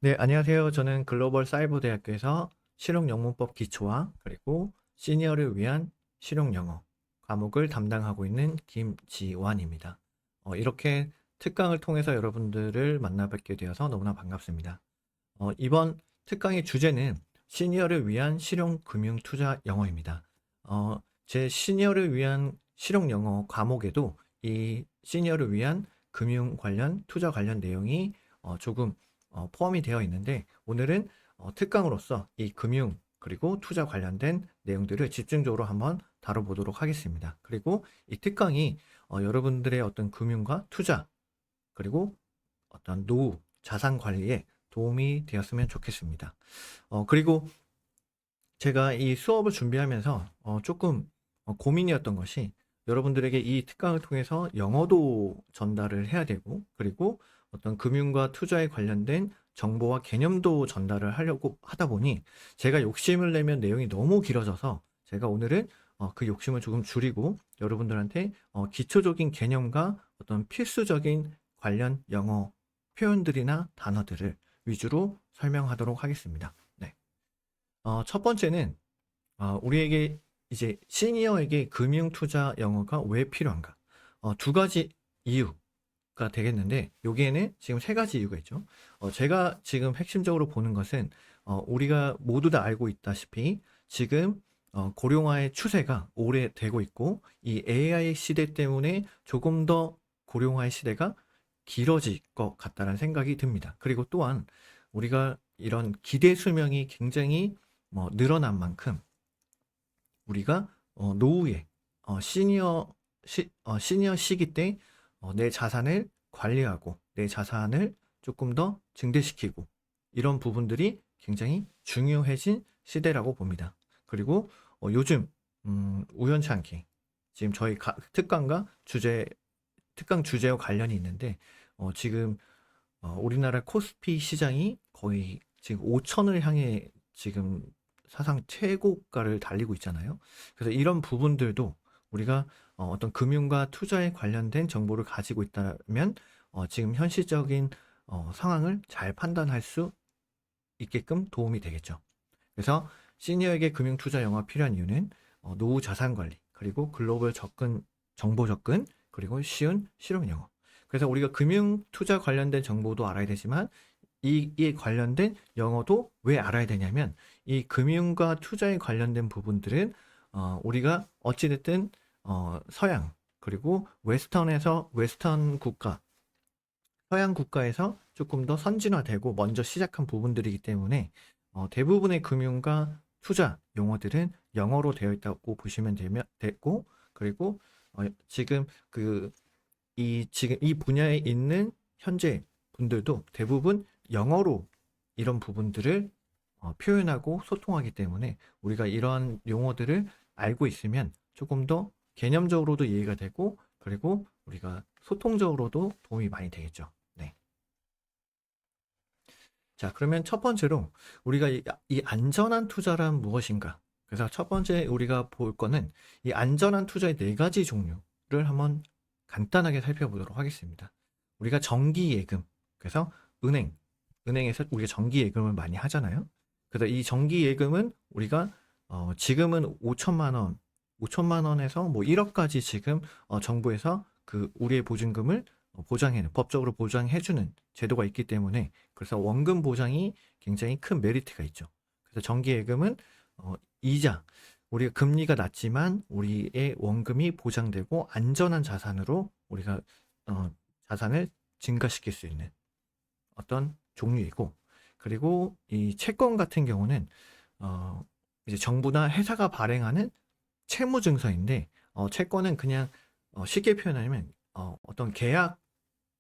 네, 안녕하세요. 저는 글로벌 사이버 대학교에서 실용영문법 기초와 그리고 시니어를 위한 실용영어 과목을 담당하고 있는 김지완입니다. 이렇게 특강을 통해서 여러분들을 만나뵙게 되어서 너무나 반갑습니다. 이번 특강의 주제는 시니어를 위한 실용금융투자 영어입니다. 제 시니어를 위한 실용영어 과목에도 이 시니어를 위한 금융 관련, 투자 관련 내용이 조금 포함이 되어 있는데, 오늘은 특강으로서 이 금융 그리고 투자 관련된 내용들을 집중적으로 한번 다뤄보도록 하겠습니다. 그리고 이 특강이 여러분들의 어떤 금융과 투자 그리고 어떤 노후, 자산 관리에 도움이 되었으면 좋겠습니다. 그리고 제가 이 수업을 준비하면서 조금 고민이었던 것이, 여러분들에게 이 특강을 통해서 영어도 전달을 해야 되고, 그리고 어떤 금융과 투자에 관련된 정보와 개념도 전달을 하려고 하다 보니 제가 욕심을 내면 내용이 너무 길어져서, 제가 오늘은 그 욕심을 조금 줄이고 여러분들한테 기초적인 개념과 어떤 필수적인 관련 영어 표현들이나 단어들을 위주로 설명하도록 하겠습니다. 네. 첫 번째는 우리에게 이제 시니어에게 금융 투자 영어가 왜 필요한가? 두 가지 이유가 되겠는데, 여기에는 지금 세 가지 이유가 있죠. 제가 지금 핵심적으로 보는 것은, 우리가 모두 다 알고 있다시피 지금 고령화의 추세가 오래되고 있고, 이 AI 시대 때문에 조금 더 고령화의 시대가 길어질 것 같다는 생각이 듭니다. 그리고 또한 우리가 이런 기대 수명이 굉장히 늘어난 만큼, 우리가 노후에 시니어 시기 때 내 자산을 관리하고 내 자산을 조금 더 증대시키고, 이런 부분들이 굉장히 중요해진 시대라고 봅니다. 그리고 요즘 우연치 않게 지금 저희 특강과 특강 주제와 관련이 있는데, 지금 우리나라 코스피 시장이 거의 지금 5천을 향해 지금 사상 최고가를 달리고 있잖아요. 그래서 이런 부분들도 우리가 어떤 금융과 투자에 관련된 정보를 가지고 있다면 지금 현실적인 상황을 잘 판단할 수 있게끔 도움이 되겠죠. 그래서 시니어에게 금융 투자 영어가 필요한 이유는 노후 자산 관리, 그리고 글로벌 접근, 정보 접근, 그리고 쉬운 실용 영어. 그래서 우리가 금융 투자 관련된 정보도 알아야 되지만, 이에 관련된 영어도 왜 알아야 되냐면, 이 금융과 투자에 관련된 부분들은 우리가 어찌됐든 서양 그리고 웨스턴 국가, 서양 국가에서 조금 더 선진화되고 먼저 시작한 부분들이기 때문에 대부분의 금융과 투자 용어들은 영어로 되어 있다고 보시면 되고, 그리고 지금 지금 이 분야에 있는 현재 분들도 대부분 영어로 이런 부분들을 표현하고 소통하기 때문에, 우리가 이러한 용어들을 알고 있으면 조금 더 개념적으로도 이해가 되고, 그리고 우리가 소통적으로도 도움이 많이 되겠죠. 네. 자, 그러면 첫 번째로 우리가 이 안전한 투자란 무엇인가? 그래서 첫 번째 우리가 볼 거는 이 안전한 투자의 네 가지 종류를 한번 간단하게 살펴보도록 하겠습니다. 우리가 정기 예금, 그래서 은행에서 우리가 정기 예금을 많이 하잖아요. 그래서 이 정기 예금은 우리가 지금은 5천만 원에서 뭐 1억까지 지금 정부에서 그 우리의 보증금을 법적으로 보장해주는 제도가 있기 때문에, 그래서 원금 보장이 굉장히 큰 메리트가 있죠. 그래서 정기예금은 이자, 우리가 금리가 낮지만 우리의 원금이 보장되고 안전한 자산으로 우리가 자산을 증가시킬 수 있는 어떤 종류이고, 그리고 이 채권 같은 경우는 이제 정부나 회사가 발행하는 채무 증서인데, 채권은 그냥 쉽게 표현하면 어떤 계약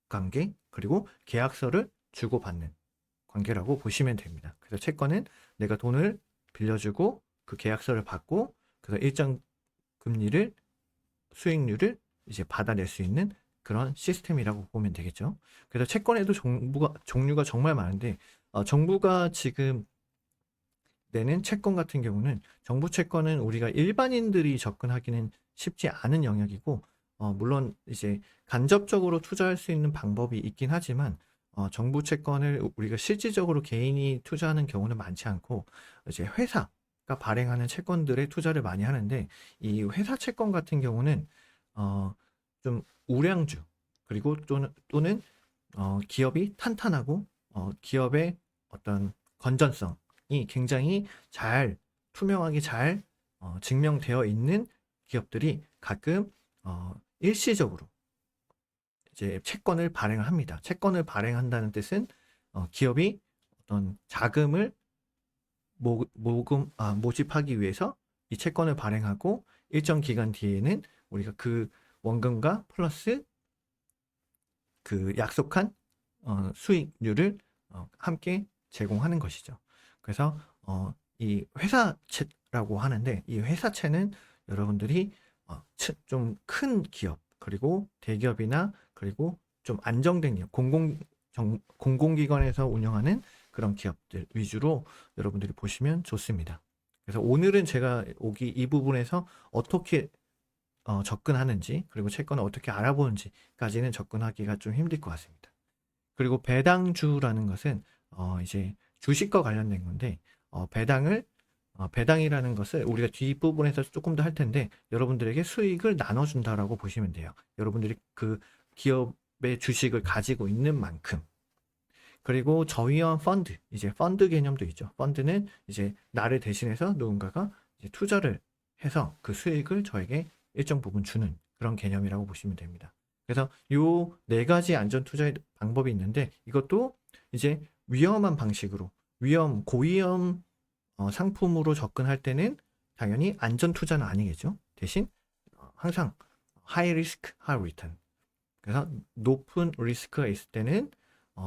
관계, 그리고 계약서를 주고받는 관계라고 보시면 됩니다. 그래서 채권은 내가 돈을 빌려주고 그 계약서를 받고, 그래서 일정 금리를, 수익률을 이제 받아낼 수 있는 그런 시스템이라고 보면 되겠죠. 그래서 채권에도 종류가 정말 많은데, 정부가 지금 내는 채권 같은 경우는, 정부 채권은 우리가 일반인들이 접근하기는 쉽지 않은 영역이고, 물론 이제 간접적으로 투자할 수 있는 방법이 있긴 하지만 정부 채권을 우리가 실질적으로 개인이 투자하는 경우는 많지 않고 이제 회사가 발행하는 채권들에 투자를 많이 하는데 이 회사 채권 같은 경우는 좀 우량주 그리고 또는 기업이 탄탄하고 기업의 어떤 건전성이 굉장히 잘 투명하게 잘 증명되어 있는 기업들이 가끔 일시적으로 이제 채권을 발행을 합니다. 채권을 발행한다는 뜻은 기업이 어떤 자금을 모집하기 위해서 이 채권을 발행하고 일정 기간 뒤에는 우리가 그 원금과 플러스 그 약속한 수익률을 함께 제공하는 것이죠. 그래서 이 회사채라고 하는데 이 회사채는 여러분들이 좀 큰 기업 그리고 대기업이나 그리고 좀 안정된 기업, 공공기관에서 운영하는 그런 기업들 위주로 여러분들이 보시면 좋습니다. 그래서 오늘은 제가 이 부분에서 어떻게 접근하는지 그리고 채권을 어떻게 알아보는지까지는 접근하기가 좀 힘들 것 같습니다. 그리고 배당주라는 것은 이제 주식과 관련된 건데 배당이라는 것을 우리가 뒷부분에서 조금 더 할 텐데 여러분들에게 수익을 나눠준다라고 보시면 돼요. 여러분들이 그 기업의 주식을 가지고 있는 만큼. 그리고 저위험 펀드, 이제 펀드 개념도 있죠. 펀드는 이제 나를 대신해서 누군가가 이제 투자를 해서 그 수익을 저에게 일정 부분 주는 그런 개념이라고 보시면 됩니다. 그래서 요 네 가지 안전 투자의 방법이 있는데 이것도 이제 위험한 방식으로 고위험 상품으로 접근할 때는 당연히 안전 투자는 아니겠죠. 대신 항상 high risk, high return. 그래서 높은 리스크가 있을 때는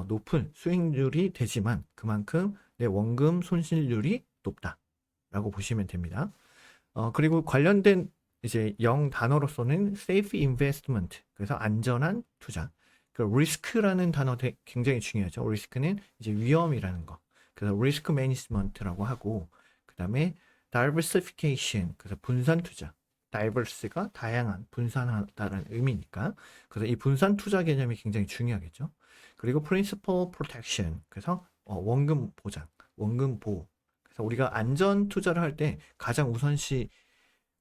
높은 수익률이 되지만 그만큼 내 원금 손실률이 높다라고 보시면 됩니다. 그리고 관련된 이제 단어로서는 safe investment, 그래서 안전한 투자. 그 리스크라는 단어 굉장히 중요하죠. 리스크는 이제 위험이라는 거. 그래서 리스크 매니지먼트라고 하고 그다음에 diversification, 그래서 분산 투자. divers가 다양한, 분산하다는 의미니까. 그래서 이 분산 투자 개념이 굉장히 중요하겠죠. 그리고 principal protection, 그래서 원금 보장, 원금 보호. 그래서 우리가 안전 투자를 할 때 가장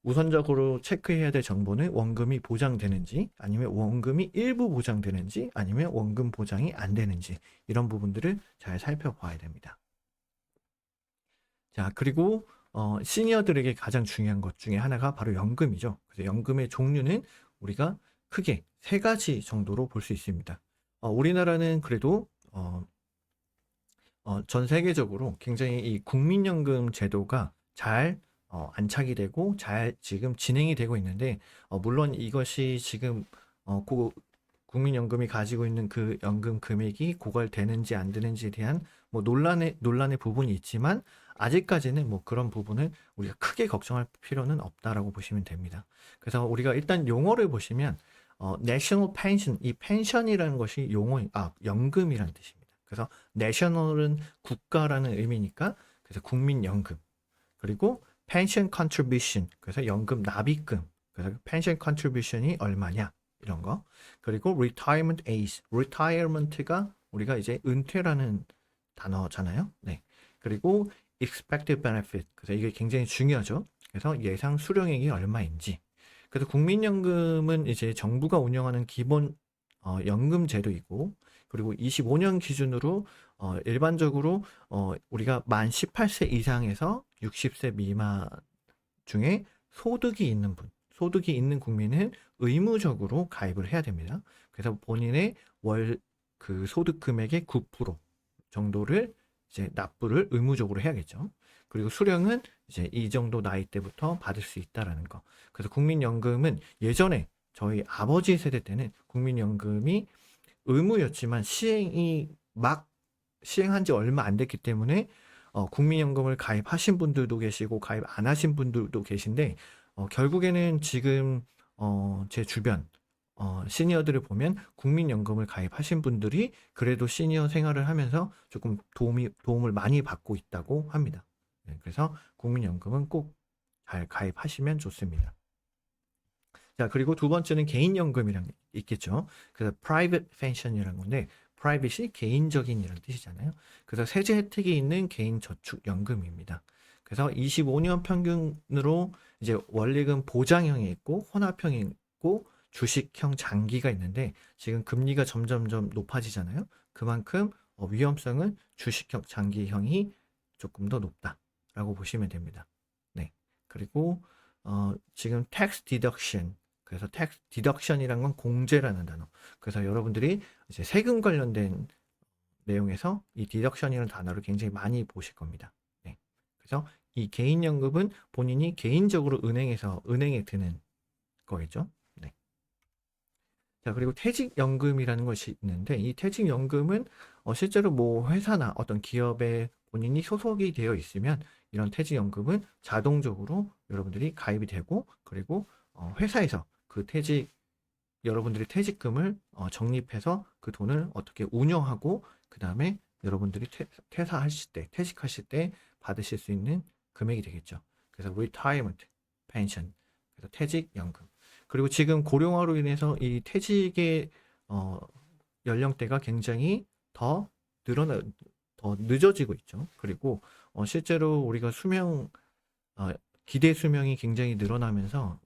우선적으로 체크해야 될 정보는 원금이 보장되는지 아니면 원금이 일부 보장되는지 아니면 원금 보장이 안 되는지 이런 부분들을 잘 살펴봐야 됩니다. 자, 그리고 시니어들에게 가장 중요한 것 중에 하나가 바로 연금이죠. 그래서 연금의 종류는 우리가 크게 세 가지 정도로 볼 수 있습니다. 우리나라는 그래도 전 세계적으로 굉장히 이 국민연금 제도가 잘 안착이 되고 잘 지금 진행이 되고 있는데 물론 이것이 지금 국민연금이 가지고 있는 그 연금 금액이 고갈되는지 안 되는지에 대한 뭐 논란의 부분이 있지만 아직까지는 뭐 그런 부분을 우리가 크게 걱정할 필요는 없다라고 보시면 됩니다. 그래서 우리가 일단 용어를 보시면 National Pension, 이 펜션이라는 것이 연금이라는 뜻입니다. 그래서 National은 국가라는 의미니까 그래서 국민연금. 그리고 Pension Contribution, 그래서 연금 납입금. 그래서 Pension Contribution이 얼마냐 이런 거. 그리고 Retirement Age, Retirement가 우리가 이제 은퇴라는 단어잖아요. 네. 그리고 Expected Benefit, 그래서 이게 굉장히 중요하죠. 그래서 예상 수령액이 얼마인지. 그래서 국민연금은 이제 정부가 운영하는 기본 연금 제도이고 그리고 25년 기준으로 일반적으로 우리가 만 18세 이상에서 60세 미만 중에 소득이 있는 국민은 의무적으로 가입을 해야 됩니다. 그래서 본인의 월 그 소득 금액의 9% 정도를 이제 납부를 의무적으로 해야겠죠. 그리고 수령은 이제 이 정도 나이 때부터 받을 수 있다라는 거. 그래서 국민연금은 예전에 저희 아버지 세대 때는 국민연금이 의무였지만 시행한 지 얼마 안 됐기 때문에 국민연금을 가입하신 분들도 계시고 가입 안 하신 분들도 계신데 결국에는 지금 제 주변 시니어들을 보면 국민연금을 가입하신 분들이 그래도 시니어 생활을 하면서 조금 도움을 많이 받고 있다고 합니다. 네, 그래서 국민연금은 꼭 잘 가입하시면 좋습니다. 자, 그리고 두 번째는 개인연금이랑 있겠죠. 그래서 private pension이라는 건데 privacy 개인적인 이런 뜻이잖아요. 그래서 세제 혜택이 있는 개인저축연금입니다. 그래서 25년 평균으로 이제 원리금 보장형이 있고 혼합형이 있고 주식형 장기가 있는데 지금 금리가 점점점 높아지잖아요. 그만큼 위험성은 주식형 장기형이 조금 더 높다라고 보시면 됩니다. 네. 그리고 지금 tax deduction, 그래서 tax deduction이란 건 공제라는 단어. 그래서 여러분들이 이제 세금 관련된 내용에서 이 deduction이라는 단어를 굉장히 많이 보실 겁니다. 네. 그래서 이 개인연금은 본인이 개인적으로 은행에 드는 거겠죠. 네. 자, 그리고 퇴직연금이라는 것이 있는데 이 퇴직연금은 실제로 뭐 회사나 어떤 기업에 본인이 소속이 되어 있으면 이런 퇴직연금은 자동적으로 여러분들이 가입이 되고 그리고 회사에서 여러분들이 퇴직금을 적립해서 그 돈을 어떻게 운영하고 그 다음에 여러분들이 퇴사하실 때, 퇴직하실 때 받으실 수 있는 금액이 되겠죠. 그래서 retirement pension, 그래서 퇴직연금. 그리고 지금 고령화로 인해서 이 퇴직의 연령대가 굉장히 더 늦어지고 있죠. 그리고 실제로 우리가 기대 수명이 굉장히 늘어나면서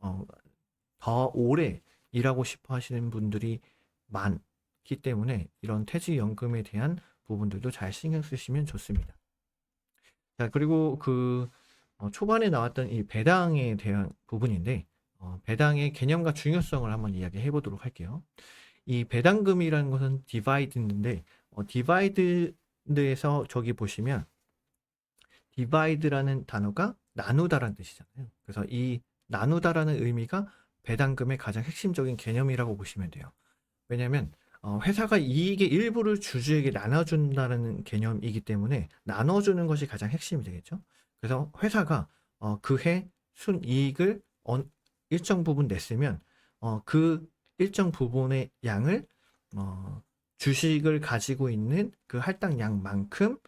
더 오래 일하고 싶어 하시는 분들이 많기 때문에 이런 퇴직연금에 대한 부분들도 잘 신경 쓰시면 좋습니다. 자, 그리고 초반에 나왔던 이 배당에 대한 부분인데, 배당의 개념과 중요성을 한번 이야기해 보도록 할게요. 이 배당금이라는 것은 디바이드인데, 디바이드에서 저기 보시면, 디바이드라는 단어가 나누다라는 뜻이잖아요. 그래서 이 나누다라는 의미가 배당금의 가장 핵심적인 개념이라고 보시면 돼요. 왜냐하면 회사가 이익의 일부를 주주에게 나눠준다는 개념이기 때문에 나눠주는 것이 가장 핵심이 되겠죠. 그래서 회사가 그해 순이익을 일정 부분 냈으면 그 일정 부분의 양을 주식을 가지고 있는 그 할당량만큼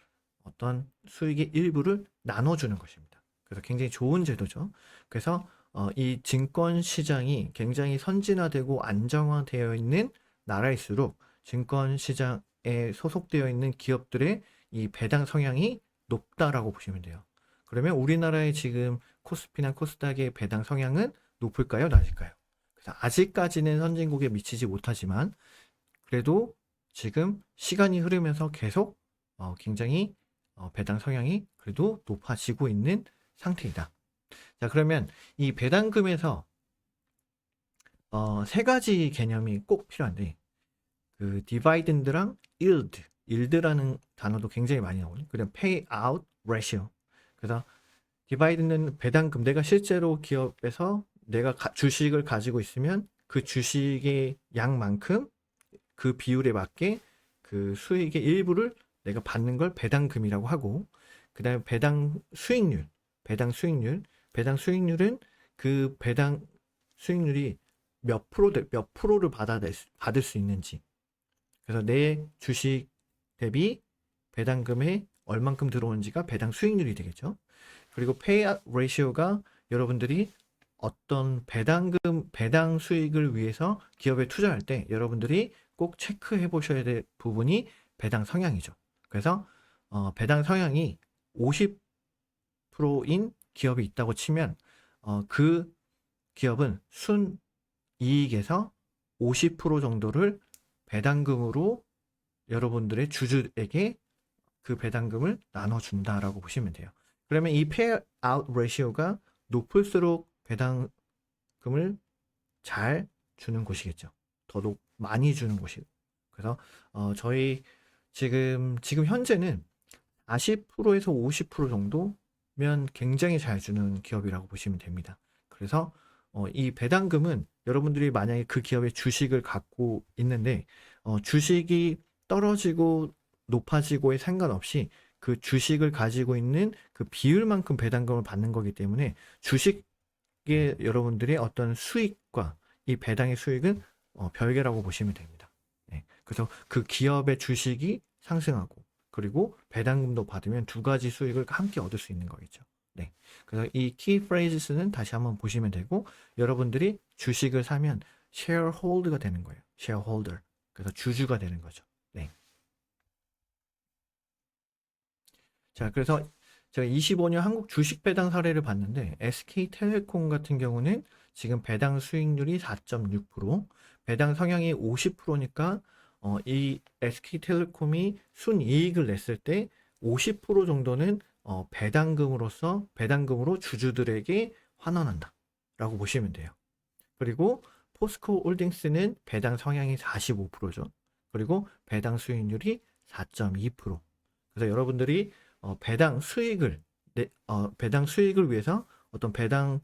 어떤 수익의 일부를 나눠주는 것입니다. 그래서 굉장히 좋은 제도죠. 그래서 이 증권 시장이 굉장히 선진화되고 안정화되어 있는 나라일수록 증권 시장에 소속되어 있는 기업들의 이 배당 성향이 높다라고 보시면 돼요. 그러면 우리나라의 지금 코스피나 코스닥의 배당 성향은 높을까요? 낮을까요? 그래서 아직까지는 선진국에 미치지 못하지만 그래도 지금 시간이 흐르면서 계속 굉장히 배당 성향이 그래도 높아지고 있는 상태이다. 자, 그러면 이 배당금에서 세 가지 개념이 꼭 필요한데 그 디바이든드랑 yield라는 단어도 굉장히 많이 나오거든요. 그다음 payout ratio. 그래서 디바이든드는 배당금, 내가 실제로 기업에서 내가 주식을 가지고 있으면 그 주식의 양만큼 그 비율에 맞게 그 수익의 일부를 내가 받는 걸 배당금이라고 하고, 그 다음에 배당 수익률은 그 배당 수익률이 몇 프로를 받을 수 있는지. 그래서 내 주식 대비 배당금에 얼만큼 들어오는지가 배당 수익률이 되겠죠. 그리고 페이아웃 레이시오가 여러분들이 어떤 배당 수익을 위해서 기업에 투자할 때 여러분들이 꼭 체크해 보셔야 될 부분이 배당 성향이죠. 그래서 배당 성향이 50%인 기업이 있다고 치면 그 기업은 순이익에서 50% 정도를 배당금으로 여러분들의 주주에게 그 배당금을 나눠준다라고 보시면 돼요. 그러면 이 페이아웃 레이시오가 높을수록 배당금을 잘 주는 곳이겠죠. 더 많이 주는 곳이고. 그래서 저희 지금 현재는 40%에서 50% 정도면 굉장히 잘 주는 기업이라고 보시면 됩니다. 그래서 이 배당금은 여러분들이 만약에 그 기업의 주식을 갖고 있는데 주식이 떨어지고 높아지고에 상관없이 그 주식을 가지고 있는 그 비율만큼 배당금을 받는 거기 때문에 주식의 여러분들의 어떤 수익과 이 배당의 수익은 별개라고 보시면 됩니다. 네. 그래서 그 기업의 주식이 상승하고 그리고 배당금도 받으면 두 가지 수익을 함께 얻을 수 있는 거겠죠. 네. 그래서 이 key phrases는 다시 한번 보시면 되고 여러분들이 주식을 사면 shareholder가 되는 거예요. shareholder. 그래서 주주가 되는 거죠. 네. 자, 그래서 제가 25년 한국 주식 배당 사례를 봤는데 SK텔레콤 같은 경우는 지금 배당 수익률이 4.6%, 배당 성향이 50%니까 이 SK텔레콤이 순이익을 냈을 때 50% 정도는 배당금으로 주주들에게 환원한다라고 보시면 돼요. 그리고 포스코 홀딩스는 배당 성향이 45%죠. 그리고 배당 수익률이 4.2%. 그래서 여러분들이 배당 수익을 위해서 어떤 배당을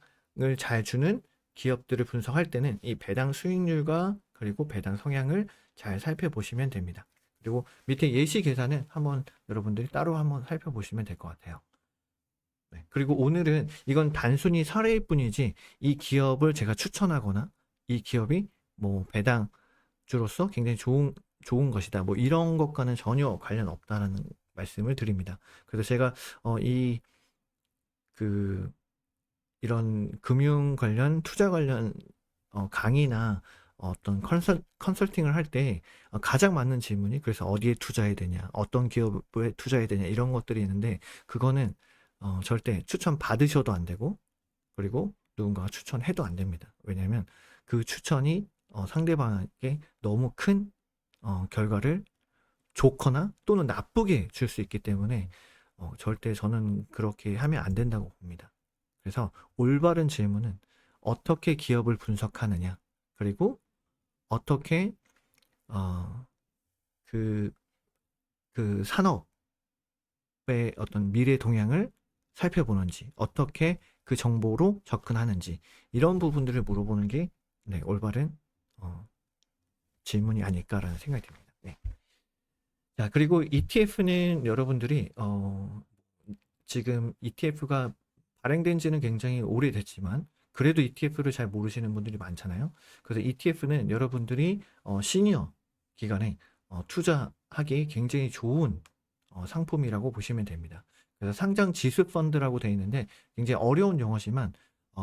잘 주는 기업들을 분석할 때는 이 배당 수익률과 그리고 배당 성향을 잘 살펴보시면 됩니다. 그리고 밑에 예시 계산은 한번 여러분들이 따로 한번 살펴보시면 될 것 같아요. 네. 그리고 오늘은 이건 단순히 사례일 뿐이지 이 기업을 제가 추천하거나 이 기업이 뭐 배당주로서 굉장히 좋은 것이다. 뭐 이런 것과는 전혀 관련 없다라는 말씀을 드립니다. 그래서 제가 이 그 이런 금융 관련 투자 관련 강의나 어떤 컨설팅을 할 때 가장 맞는 질문이 그래서 어디에 투자해야 되냐, 어떤 기업에 투자해야 되냐 이런 것들이 있는데 그거는 절대 추천 받으셔도 안 되고 그리고 누군가가 추천해도 안 됩니다. 왜냐하면 그 추천이 상대방에게 너무 큰 결과를 좋거나 또는 나쁘게 줄 수 있기 때문에 절대 저는 그렇게 하면 안 된다고 봅니다. 그래서 올바른 질문은 어떻게 기업을 분석하느냐, 그리고 어떻게 어, 그, 그 산업의 어떤 미래 동향을 살펴보는지, 어떻게 그 정보로 접근하는지 이런 부분들을 물어보는 게 네, 올바른 질문이 아닐까라는 생각이 듭니다. 네. 자, 그리고 ETF는 여러분들이 지금 ETF가 발행된 지는 굉장히 오래됐지만 그래도 ETF를 잘 모르시는 분들이 많잖아요. 그래서 ETF는 여러분들이 시니어 기간에 투자하기 굉장히 좋은 상품이라고 보시면 됩니다. 그래서 상장 지수 펀드라고 되어 있는데 굉장히 어려운 용어지만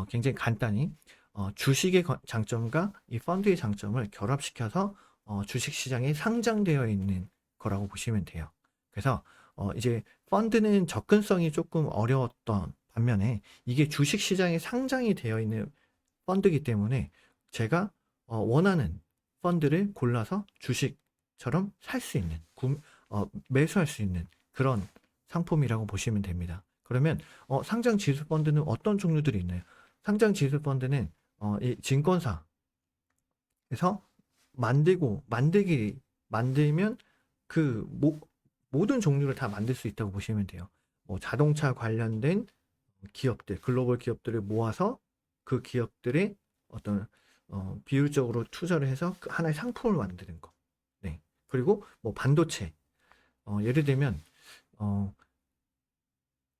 굉장히 간단히 주식의 장점과 이 펀드의 장점을 결합시켜서 주식시장에 상장되어 있는 거라고 보시면 돼요. 그래서 이제 펀드는 접근성이 조금 어려웠던 반면에 이게 주식시장에 상장이 되어 있는 펀드이기 때문에 제가 원하는 펀드를 골라서 주식처럼 살 수 있는, 매수할 수 있는 그런 상품이라고 보시면 됩니다. 그러면 상장 지수 펀드는 어떤 종류들이 있나요? 상장 지수 펀드는 이 증권사에서 만들면 그 모든 종류를 다 만들 수 있다고 보시면 돼요. 뭐 자동차 관련된 기업들, 글로벌 기업들을 모아서 그 기업들의 어떤 비율적으로 투자를 해서 그 하나의 상품을 만드는 거. 네. 그리고 뭐 반도체. 예를 들면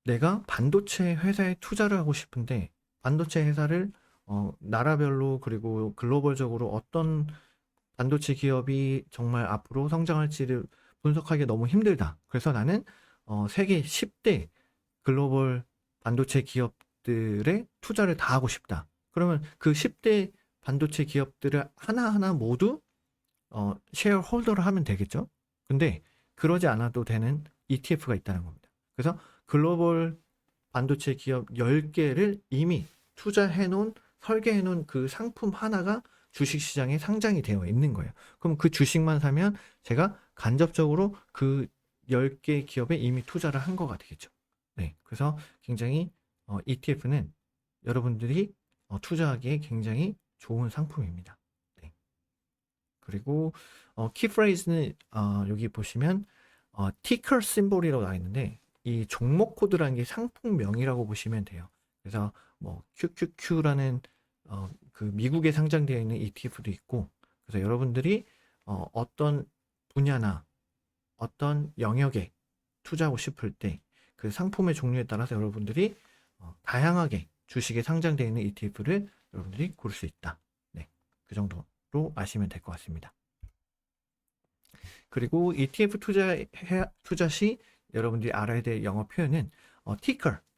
내가 반도체 회사에 투자를 하고 싶은데 반도체 회사를 나라별로 그리고 글로벌적으로 어떤 반도체 기업이 정말 앞으로 성장할지를 분석하기 너무 힘들다. 그래서 나는 세계 10대 글로벌 반도체 기업들의 투자를 다 하고 싶다. 그러면 그 10대 반도체 기업들을 하나하나 모두 쉐어 홀더를 하면 되겠죠. 근데 그러지 않아도 되는 ETF가 있다는 겁니다. 그래서 글로벌 반도체 기업 10개를 이미 설계해 놓은 그 상품 하나가 주식시장에 상장이 되어 있는 거예요. 그럼 그 주식만 사면 제가 간접적으로 그 10개 기업에 이미 투자를 한 거가 되겠죠. 네. 그래서 굉장히 ETF는 여러분들이 투자하기에 굉장히 좋은 상품입니다. 네. 그리고 키프레이즈는 여기 보시면 티커 심볼이라고 나와 있는데 이 종목 코드라는 게 상품명이라고 보시면 돼요. 그래서 뭐 QQQ라는 그 미국에 상장되어 있는 ETF도 있고 그래서 여러분들이 어떤 분야나 어떤 영역에 투자하고 싶을 때 그 상품의 종류에 따라서 여러분들이 다양하게 주식에 상장되어 있는 ETF를 여러분들이 고를 수 있다. 네, 그 정도로 아시면 될 것 같습니다. 그리고 ETF 투자 시 여러분들이 알아야 될 영어 표현은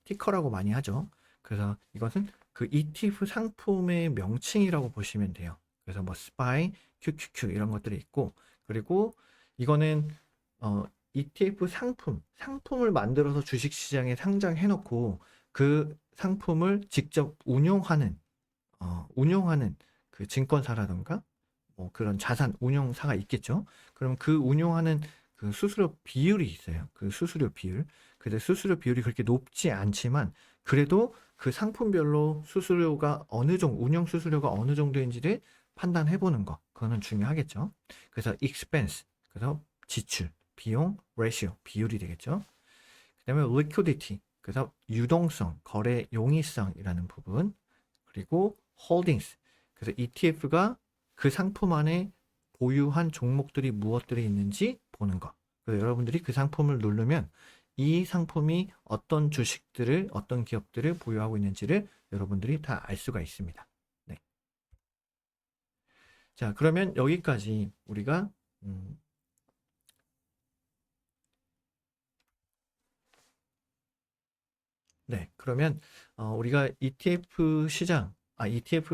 티커라고 많이 하죠. 그래서 이것은 그 ETF 상품의 명칭이라고 보시면 돼요. 그래서 뭐 SPY, QQQ 이런 것들이 있고 그리고 이거는 ETF 상품을 만들어서 주식시장에 상장해놓고 그 상품을 직접 운용하는 그 증권사라던가 뭐 그런 자산 운용사가 있겠죠. 그럼 그 운용하는 그 수수료 비율이 있어요. 그 수수료 비율. 근데 수수료 비율이 그렇게 높지 않지만 그래도 그 상품별로 운영 수수료가 어느 정도인지를 판단해 보는 거. 그거는 중요하겠죠. 그래서 expense, 그래서 지출, 비용, ratio, 비율이 되겠죠. 그다음에 liquidity, 그래서 유동성, 거래 용이성이라는 부분. 그리고 holdings, 그래서 ETF가 그 상품 안에 보유한 종목들이 무엇들이 있는지 보는 거. 그래서 여러분들이 그 상품을 누르면 이 상품이 어떤 주식들을, 어떤 기업들을 보유하고 있는지를 여러분들이 다 알 수가 있습니다. 네. 자, 그러면 여기까지 우리가 네, 그러면 우리가 ETF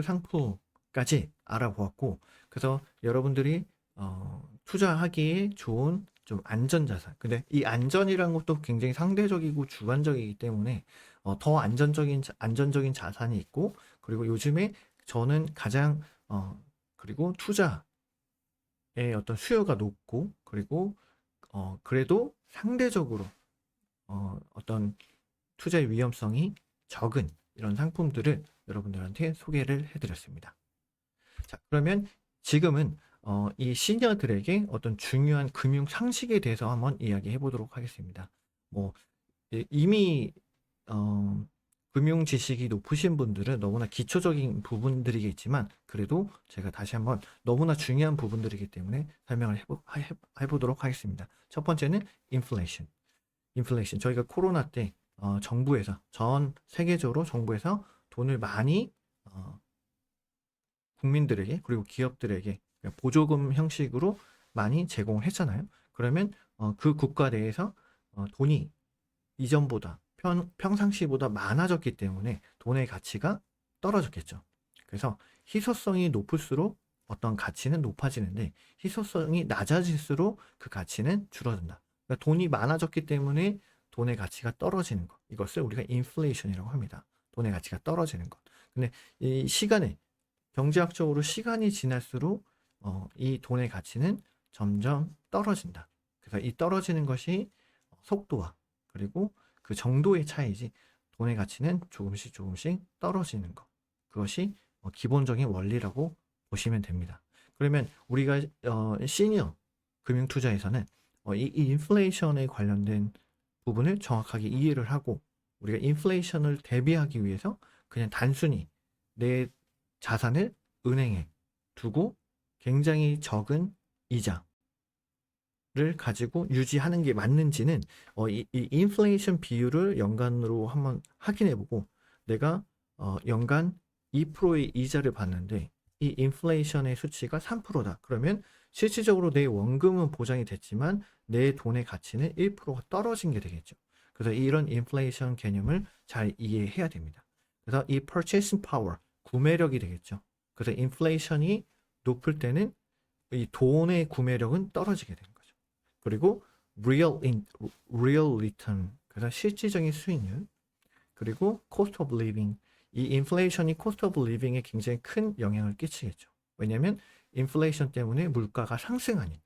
상품까지 알아보았고, 그래서 여러분들이 투자하기에 좋은 좀 안전자산. 근데 이 안전이라는 것도 굉장히 상대적이고 주관적이기 때문에 더 안전적인 자산이 있고, 그리고 요즘에 저는 가장 그리고 투자의 어떤 수요가 높고, 그리고 그래도 상대적으로 어떤 투자의 위험성이 적은 이런 상품들을 여러분들한테 소개를 해드렸습니다. 자, 그러면 지금은 이 시니어들에게 어떤 중요한 금융 상식에 대해서 한번 이야기해 보도록 하겠습니다. 뭐 이미 금융 지식이 높으신 분들은 너무나 기초적인 부분들이겠지만 그래도 제가 다시 한번 너무나 중요한 부분들이기 때문에 설명을 해보도록 하겠습니다. 첫 번째는 인플레이션. 저희가 코로나 때 전 세계적으로 정부에서 돈을 많이 국민들에게 그리고 기업들에게 보조금 형식으로 많이 제공을 했잖아요. 그러면 그 국가 내에서 돈이 이전보다 평상시보다 많아졌기 때문에 돈의 가치가 떨어졌겠죠. 그래서 희소성이 높을수록 어떤 가치는 높아지는데 희소성이 낮아질수록 그 가치는 줄어든다. 그러니까 돈이 많아졌기 때문에 돈의 가치가 떨어지는 것. 이것을 우리가 인플레이션이라고 합니다. 돈의 가치가 떨어지는 것. 근데 이 경제학적으로 시간이 지날수록 이 돈의 가치는 점점 떨어진다. 그래서 이 떨어지는 것이 속도와 그리고 그 정도의 차이지 돈의 가치는 조금씩 떨어지는 것. 그것이 기본적인 원리라고 보시면 됩니다. 그러면 우리가 시니어 금융투자에서는 이 인플레이션에 관련된 부분을 정확하게 이해를 하고 우리가 인플레이션을 대비하기 위해서 그냥 단순히 내 자산을 은행에 두고 굉장히 적은 이자를 가지고 유지하는 게 맞는지는 이 인플레이션 비율을 연간으로 한번 확인해보고 내가 연간 2%의 이자를 받는데 이 인플레이션의 수치가 3%다. 그러면 실질적으로 내 원금은 보장이 됐지만 내 돈의 가치는 1%가 떨어진 게 되겠죠. 그래서 이런 인플레이션 개념을 잘 이해해야 됩니다. 그래서 이 purchasing power, 구매력이 되겠죠. 그래서 인플레이션이 높을 때는 이 돈의 구매력은 떨어지게 되는 거죠. 그리고 real return, 그래서 실질적인 수익률, 그리고 cost of living, 이 인플레이션이 cost of living에 굉장히 큰 영향을 끼치겠죠. 왜냐하면 인플레이션 때문에 물가가 상승하니까.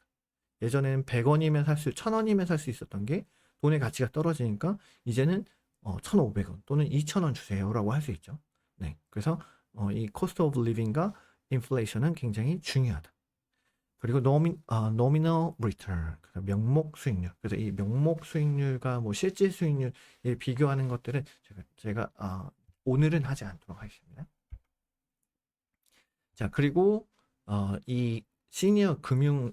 예전에는 100원이면 1000원이면 살 수 있었던 게 돈의 가치가 떨어지니까 이제는 1,500원 또는 2,000원 주세요라고 할 수 있죠. 네, 그래서 이 cost of living과 인플레이션은 굉장히 중요하다. 그리고 nominal return, 명목 수익률. 그래서 이 명목 수익률과 뭐 실질 수익률을 비교하는 것들은 제가 오늘은 하지 않도록 하겠습니다. 자, 그리고 이 시니어 금융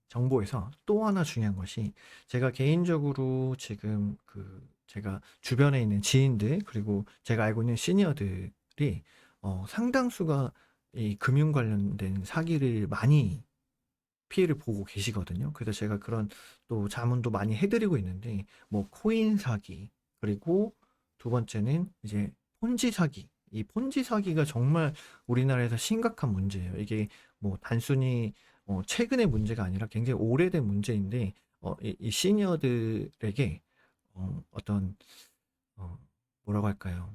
정보에서 또 하나 중요한 것이 제가 개인적으로 지금 제가 주변에 있는 지인들 그리고 제가 알고 있는 시니어들이 상당수가 이 금융 관련된 사기를 많이 피해를 보고 계시거든요. 그래서 제가 그런 또 자문도 많이 해드리고 있는데 뭐 코인 사기 그리고 두 번째는 이제 폰지 사기. 이 폰지 사기가 정말 우리나라에서 심각한 문제예요. 이게 뭐 단순히 최근의 문제가 아니라 굉장히 오래된 문제인데 이 시니어들에게 어떤 뭐라고 할까요?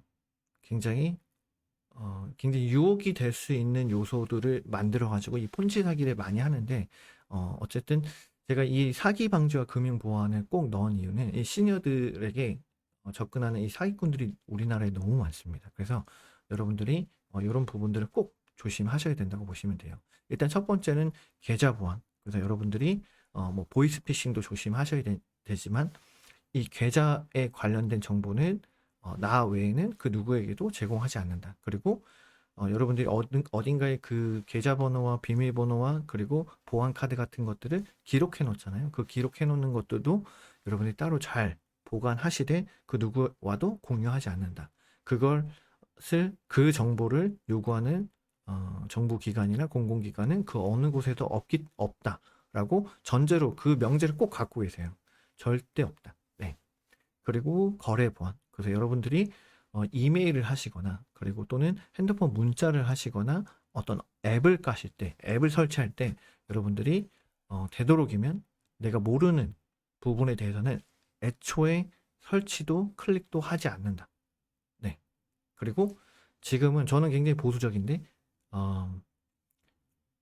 굉장히 굉장히 유혹이 될 수 있는 요소들을 만들어 가지고 이 폰지 사기를 많이 하는데, 어쨌든 제가 이 사기 방지와 금융 보안을 꼭 넣은 이유는 이 시니어들에게 접근하는 이 사기꾼들이 우리나라에 너무 많습니다. 그래서 여러분들이 요런 부분들을 꼭 조심하셔야 된다고 보시면 돼요. 일단 첫 번째는 계좌 보안. 그래서 여러분들이 뭐 보이스피싱도 조심하셔야 되지만, 이 계좌에 관련된 정보는 나 외에는 그 누구에게도 제공하지 않는다. 그리고 여러분들이 어딘가에 그 계좌번호와 비밀번호와 그리고 보안카드 같은 것들을 기록해 놓잖아요. 그 기록해 놓는 것들도 여러분들이 따로 잘 보관하시되 그 누구와도 공유하지 않는다. 그것을, 그 정보를 요구하는 정부기관이나 공공기관은 그 어느 곳에도 없다라고 전제로 그 명제를 꼭 갖고 계세요. 절대 없다. 네. 그리고 거래 보안. 그래서 여러분들이 이메일을 하시거나 그리고 또는 핸드폰 문자를 하시거나 어떤 앱을 까실 때, 앱을 설치할 때 여러분들이 되도록이면 내가 모르는 부분에 대해서는 애초에 설치도 클릭도 하지 않는다. 네. 그리고 지금은 저는 굉장히 보수적인데,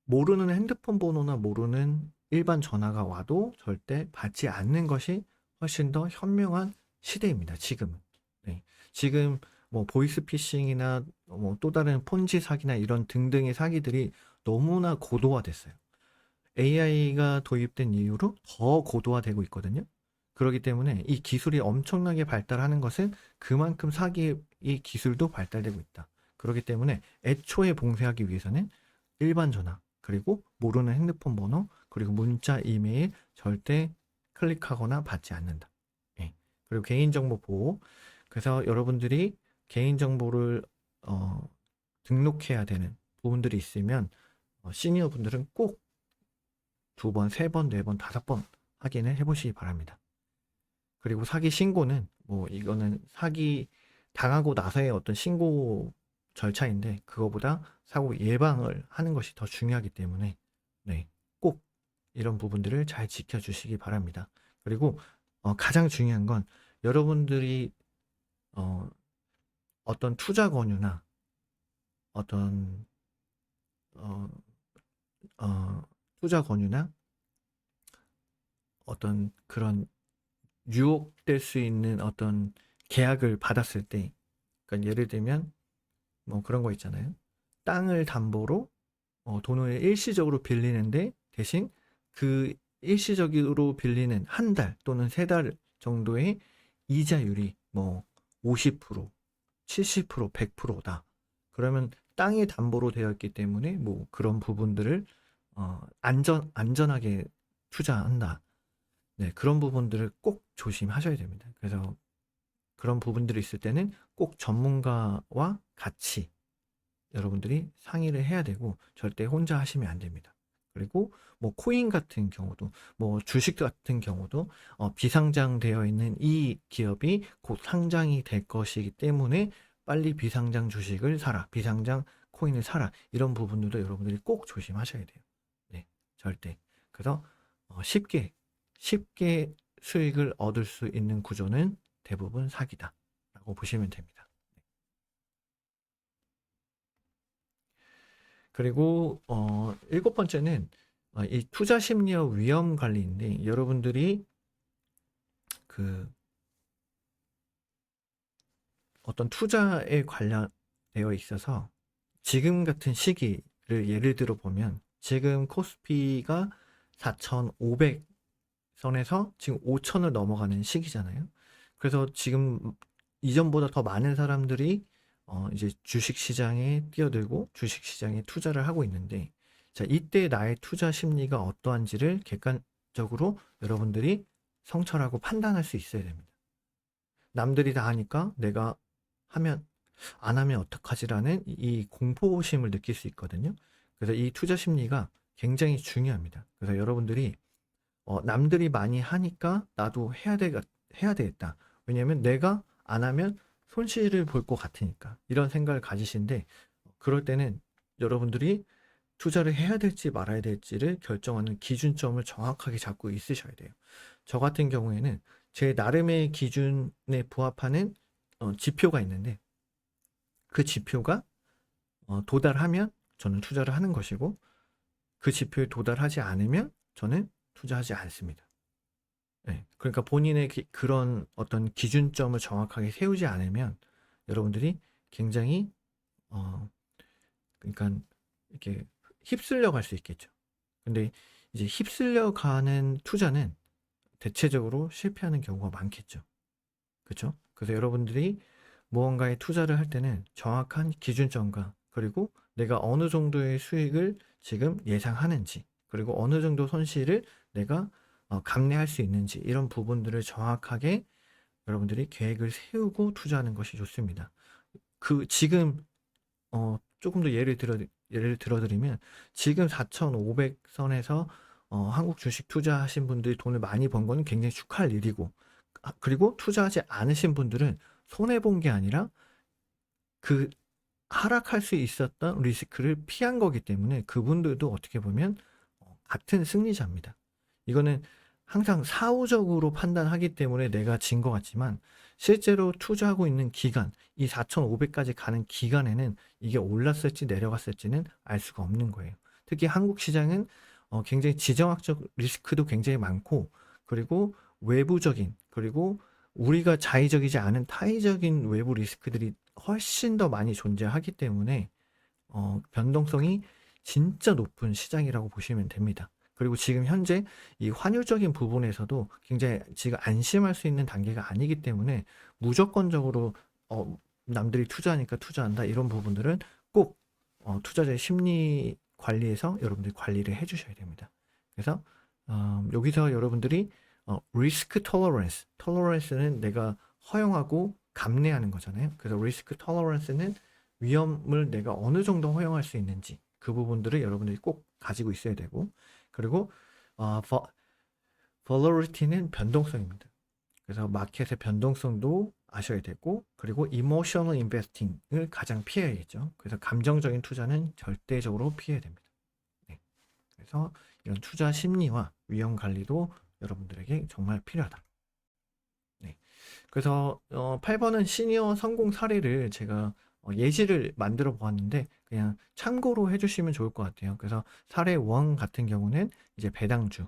모르는 핸드폰 번호나 모르는 일반 전화가 와도 절대 받지 않는 것이 훨씬 더 현명한 시대입니다. 지금은. 네. 지금 뭐 보이스피싱이나 뭐 또 다른 폰지 사기나 이런 등등의 사기들이 너무나 고도화됐어요. AI가 도입된 이후로 더 고도화되고 있거든요. 그렇기 때문에 이 기술이 엄청나게 발달하는 것은 그만큼 사기의 기술도 발달되고 있다. 그렇기 때문에 애초에 봉쇄하기 위해서는 일반 전화, 그리고 모르는 핸드폰 번호, 그리고 문자, 이메일 절대 클릭하거나 받지 않는다. 예. 그리고 개인정보 보호. 그래서 여러분들이 개인정보를 등록해야 되는 부분들이 있으면 시니어 분들은 꼭 2번, 3번, 4번, 5번 확인을 해보시기 바랍니다. 그리고 사기 신고는 뭐 이거는 사기 당하고 나서의 어떤 신고 절차인데, 그거보다 사고 예방을 하는 것이 더 중요하기 때문에 네, 꼭 이런 부분들을 잘 지켜주시기 바랍니다. 그리고 가장 중요한 건 여러분들이 어떤 투자 권유나 어떤 어, 투자 권유나 어떤 그런 유혹될 수 있는 어떤 계약을 받았을 때, 그러니까 예를 들면 뭐 그런 거 있잖아요. 땅을 담보로 돈을 일시적으로 빌리는데, 대신 그 일시적으로 빌리는 한 달 또는 3달 정도의 이자율이 뭐 50%, 70%, 100%다. 그러면 땅이 담보로 되어 있기 때문에 뭐 그런 부분들을 안전하게 투자한다. 네, 그런 부분들을 꼭 조심하셔야 됩니다. 그래서 그런 부분들이 있을 때는 꼭 전문가와 같이 여러분들이 상의를 해야 되고, 절대 혼자 하시면 안 됩니다. 그리고 뭐 코인 같은 경우도, 뭐 주식 같은 경우도 비상장되어 있는 이 기업이 곧 상장이 될 것이기 때문에 빨리 비상장 주식을 사라, 비상장 코인을 사라, 이런 부분들도 여러분들이 꼭 조심하셔야 돼요. 네, 절대. 그래서 쉽게 수익을 얻을 수 있는 구조는 대부분 사기다라고 보시면 됩니다. 그리고 7번째는 이 투자 심리와 위험 관리인데, 여러분들이 그 어떤 투자에 관련되어 있어서 지금 같은 시기를 예를 들어 보면, 지금 코스피가 4,500 선에서 지금 5,000을 넘어가는 시기잖아요. 그래서 지금 이전보다 더 많은 사람들이 이제 주식 시장에 뛰어들고 주식 시장에 투자를 하고 있는데, 자, 이때 나의 투자 심리가 어떠한지를 객관적으로 여러분들이 성찰하고 판단할 수 있어야 됩니다. 남들이 다 하니까 내가 하면 안 하면 어떡하지라는 이 공포심을 느낄 수 있거든요. 그래서 이 투자 심리가 굉장히 중요합니다. 그래서 여러분들이 남들이 많이 하니까 나도 해야 되겠다. 왜냐면 내가 안 하면 손실을 볼 것 같으니까. 이런 생각을 가지신데, 그럴 때는 여러분들이 투자를 해야 될지 말아야 될지를 결정하는 기준점을 정확하게 잡고 있으셔야 돼요. 저 같은 경우에는 제 나름의 기준에 부합하는 지표가 있는데, 그 지표가 도달하면 저는 투자를 하는 것이고, 그 지표에 도달하지 않으면 저는 투자하지 않습니다. 네, 그러니까 본인의 그런 어떤 기준점을 정확하게 세우지 않으면 여러분들이 굉장히 그러니까 이렇게 휩쓸려 갈 수 있겠죠. 근데 이제 휩쓸려 가는 투자는 대체적으로 실패하는 경우가 많겠죠. 그렇죠? 그래서 여러분들이 무언가에 투자를 할 때는 정확한 기준점과, 그리고 내가 어느 정도의 수익을 지금 예상하는지, 그리고 어느 정도 손실을 내가 감내할 수 있는지, 이런 부분들을 정확하게 여러분들이 계획을 세우고 투자하는 것이 좋습니다. 지금 조금 더 예를 들어드리면, 지금 4,500선에서 한국 주식 투자하신 분들이 돈을 많이 번 거는 굉장히 축하할 일이고, 그리고 투자하지 않으신 분들은 손해본 게 아니라 그 하락할 수 있었던 리스크를 피한 거기 때문에 그분들도 어떻게 보면 같은 승리자입니다. 이거는 항상 사후적으로 판단하기 때문에 내가 진 것 같지만, 실제로 투자하고 있는 기간, 이 4,500까지 가는 기간에는 이게 올랐을지 내려갔을지는 알 수가 없는 거예요. 특히 한국 시장은 굉장히 지정학적 리스크도 굉장히 많고, 그리고 외부적인, 그리고 우리가 자의적이지 않은 타의적인 외부 리스크들이 훨씬 더 많이 존재하기 때문에 변동성이 진짜 높은 시장이라고 보시면 됩니다. 그리고 지금 현재 이 환율적인 부분에서도 굉장히 지금 안심할 수 있는 단계가 아니기 때문에 무조건적으로 남들이 투자하니까 투자한다, 이런 부분들은 꼭 투자자의 심리 관리에서 여러분들이 관리를 해주셔야 됩니다. 그래서 여기서 여러분들이 리스크 톨러런스는 내가 허용하고 감내하는 거잖아요. 그래서 리스크 톨러런스는 위험을 내가 어느 정도 허용할 수 있는지, 그 부분들을 여러분들이 꼭 가지고 있어야 되고, 그리고 volatility는 변동성입니다. 그래서 마켓의 변동성도 아셔야 되고, 그리고 emotional investing을 가장 피해야겠죠. 그래서 감정적인 투자는 절대적으로 피해야 됩니다. 네. 그래서 이런 투자 심리와 위험 관리도 여러분들에게 정말 필요하다. 네. 그래서 8번은 시니어 성공 사례를 제가 예시를 만들어 보았는데, 그냥 참고로 해주시면 좋을 것 같아요. 그래서 사례 1 같은 경우는 이제 배당주,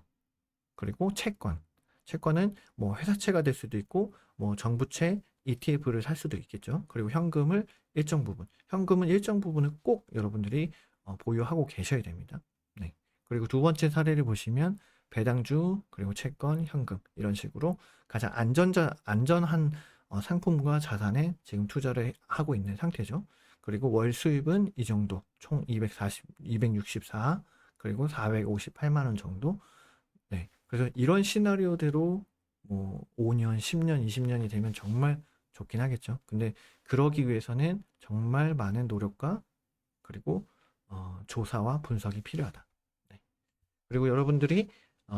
그리고 채권은 뭐 회사채가 될 수도 있고, 뭐 정부채, ETF를 살 수도 있겠죠. 그리고 현금은 일정 부분을 꼭 여러분들이 보유하고 계셔야 됩니다. 네. 그리고 두 번째 사례를 보시면 배당주, 그리고 채권, 현금, 이런 식으로 가장 안전한 상품과 자산에 지금 투자를 하고 있는 상태죠. 그리고 월 수입은 이 정도, 총 264, 그리고 458만 원 정도. 네. 그래서 이런 시나리오대로 뭐 5년, 10년, 20년이 되면 정말 좋긴 하겠죠. 근데 그러기 위해서는 정말 많은 노력과, 그리고 조사와 분석이 필요하다. 네. 그리고 여러분들이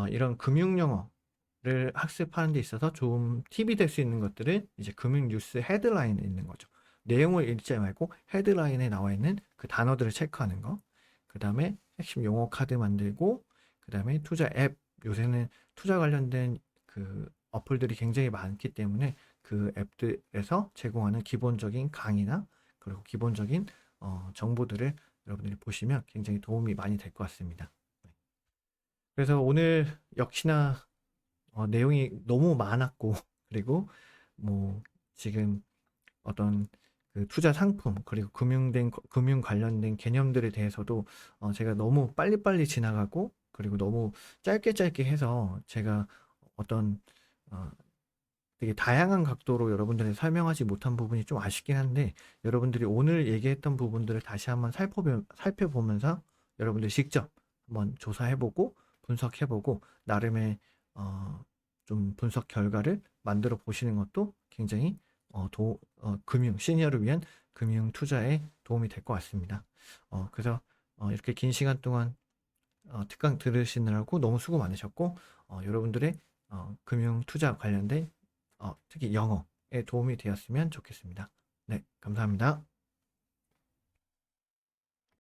이런 금융 영어를 학습하는 데 있어서 좀 팁이 될 수 있는 것들은 이제 금융 뉴스 헤드라인에 있는 거죠. 내용을 읽지 말고 헤드라인에 나와 있는 그 단어들을 체크하는 거. 그 다음에 핵심 용어 카드 만들고, 그 다음에 투자 앱, 요새는 투자 관련된 그 어플들이 굉장히 많기 때문에 그 앱들에서 제공하는 기본적인 강의나, 그리고 기본적인 정보들을 여러분들이 보시면 굉장히 도움이 많이 될 것 같습니다. 그래서 오늘 역시나 내용이 너무 많았고, 그리고 뭐 지금 어떤 그 투자 상품, 그리고 금융 관련된 개념들에 대해서도 제가 너무 빨리빨리 지나가고, 그리고 너무 짧게 해서 제가 어떤 되게 다양한 각도로 여러분들에게 설명하지 못한 부분이 좀 아쉽긴 한데, 여러분들이 오늘 얘기했던 부분들을 다시 한번 살펴보면서 여러분들 직접 한번 조사해보고 분석해보고 나름의 좀 분석 결과를 만들어 보시는 것도 굉장히 시니어를 위한 금융 투자에 도움이 될 것 같습니다. 그래서 이렇게 긴 시간 동안 특강 들으시느라고 너무 수고 많으셨고, 여러분들의 금융 투자 관련된 특히 영어에 도움이 되었으면 좋겠습니다. 네, 감사합니다.